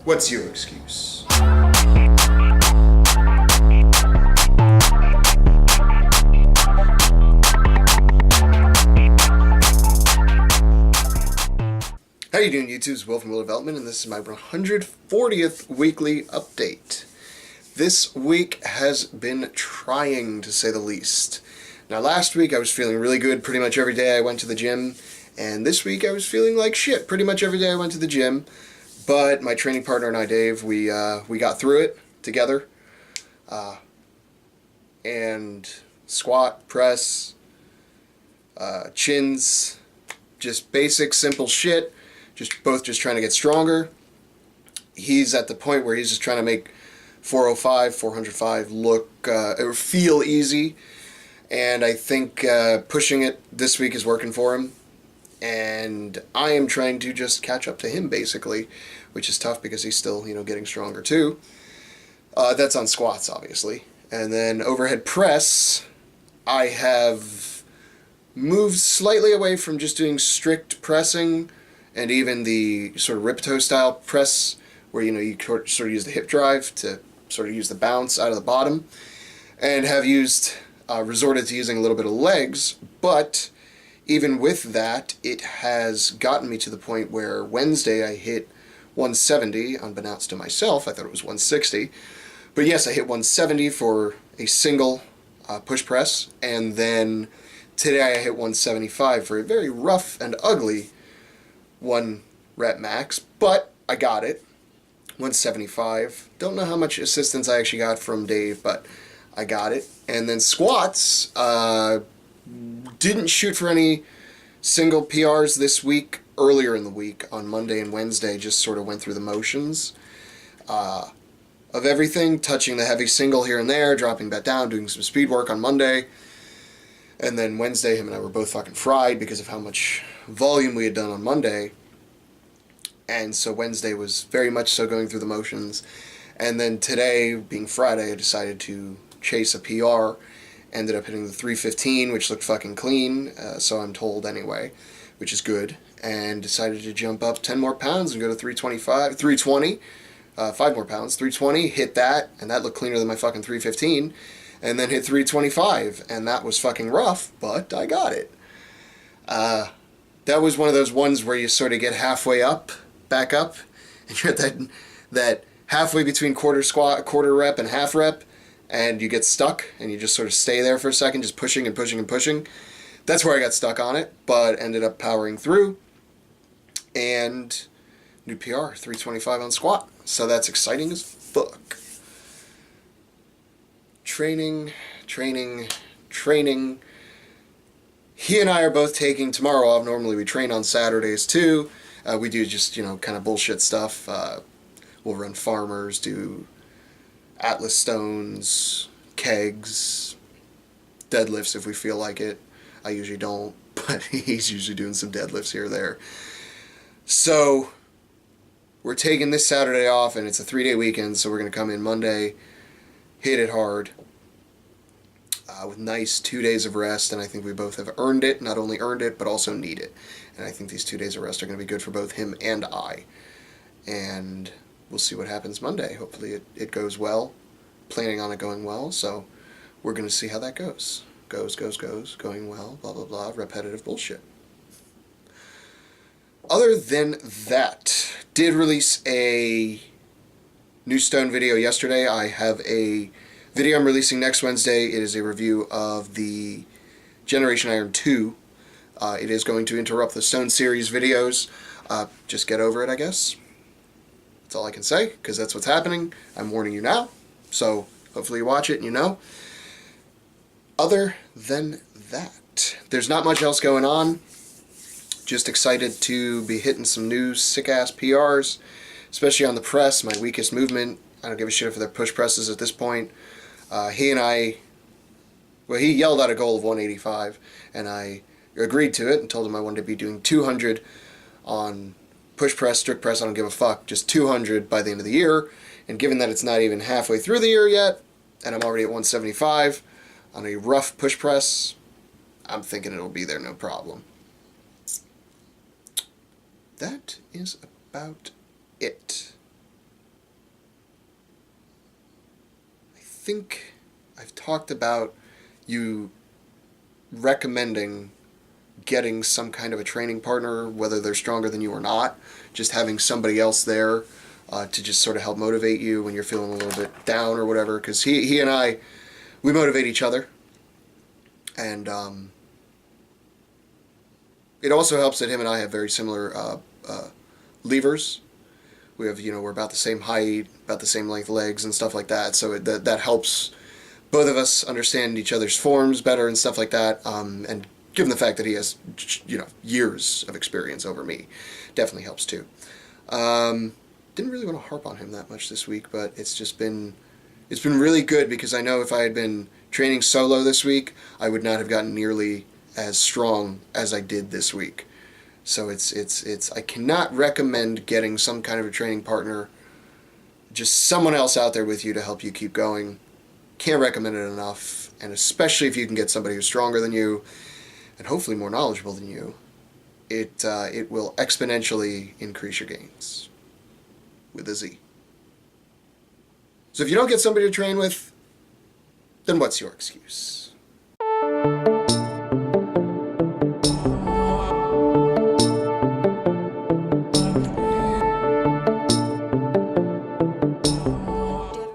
What's your excuse? How you doing, YouTube? It's Will from Will Development, and this is my 140th weekly update. This week has been trying, to say the least. Now, last week I was feeling really good pretty much every day I went to the gym, and this week I was feeling like shit pretty much every day I went to the gym. But my training partner and I, Dave, we got through it together. And squat, press, chins, just basic, simple shit. Both trying to get stronger. He's at the point where he's just trying to make 405, 405 look or feel easy. And I think pushing it this week is working for him. And I am trying to just catch up to him, basically, which is tough because he's still, getting stronger too. That's on squats, obviously. And then overhead press, I have moved slightly away from just doing strict pressing and even the sort of Rippetoe style press where, you sort of use the hip drive to sort of use the bounce out of the bottom, and have resorted to using a little bit of legs. But even with that, it has gotten me to the point where Wednesday I hit 170, unbeknownst to myself. I thought it was 160. But yes, I hit 170 for a single push press, and then today I hit 175 for a very rough and ugly 1 rep max, but I got it. 175. Don't know how much assistance I actually got from Dave, but I got it. And then squats, didn't shoot for any single PRs this week. Earlier in the week, on Monday and Wednesday, just sort of went through the motions of everything, touching the heavy single here and there, dropping that down, doing some speed work on Monday. And then Wednesday, him and I were both fucking fried because of how much volume we had done on Monday. And so Wednesday was very much so going through the motions. And then today, being Friday, I decided to chase a PR. Ended up hitting the 315, which looked fucking clean, so I'm told anyway, which is good. And decided to jump up 10 more pounds and go to 320, 5 more pounds, 320, hit that, and that looked cleaner than my fucking 315. And then hit 325, and that was fucking rough, but I got it. That was one of those ones where you sort of get halfway up, back up, and you're at that halfway between quarter squat, quarter rep, and half rep, and you get stuck, and you just sort of stay there for a second, just pushing and pushing and pushing. That's where I got stuck on it, but ended up powering through, and new PR, 325 on squat. So that's exciting as fuck. Training. He and I are both taking tomorrow off. Normally we train on Saturdays too. We do just, kind of bullshit stuff. We'll run farmers, do Atlas stones, kegs, deadlifts if we feel like it. I usually don't, but he's usually doing some deadlifts here or there. So we're taking this Saturday off, and it's a 3-day weekend, so we're going to come in Monday, hit it hard, with nice 2 days of rest, and I think we both have earned it. Not only earned it, but also need it. And I think these 2 days of rest are going to be good for both him and I. And we'll see what happens Monday. Hopefully it goes well. Planning on it going well, so we're going to see how that goes. Goes, going well, blah, blah, blah, repetitive bullshit. Other than that, did release a new stone video yesterday. I have a video I'm releasing next Wednesday. It is a review of the Generation Iron 2. It is going to interrupt the Stone Series videos. Just get over it, I guess. That's all I can say, because that's what's happening. I'm warning you now. So hopefully you watch it and you know. Other than that, there's not much else going on. Just excited to be hitting some new sick-ass PRs, especially on the press, my weakest movement. I don't give a shit for their push presses at this point. He yelled out a goal of 185, and I agreed to it and told him I wanted to be doing 200 on push press, strict press, I don't give a fuck, just 200 by the end of the year. And given that it's not even halfway through the year yet, and I'm already at 175 on a rough push press, I'm thinking it'll be there no problem. That is about it. think I've talked about you recommending getting some kind of a training partner, whether they're stronger than you or not, just having somebody else there to just sort of help motivate you when you're feeling a little bit down or whatever, because he and I, we motivate each other, and it also helps that him and I have very similar levers. We have, we're about the same height, about the same length legs and stuff like that, so that helps both of us understand each other's forms better and stuff like that, and given the fact that he has, years of experience over me, definitely helps too. Didn't really want to harp on him that much this week, but it's been really good, because I know if I had been training solo this week, I would not have gotten nearly as strong as I did this week. So it's I cannot recommend getting some kind of a training partner, just someone else out there with you to help you keep going. Can't recommend it enough, and especially if you can get somebody who's stronger than you and hopefully more knowledgeable than you, it will exponentially increase your gains with a Z. So if you don't get somebody to train with, then what's your excuse?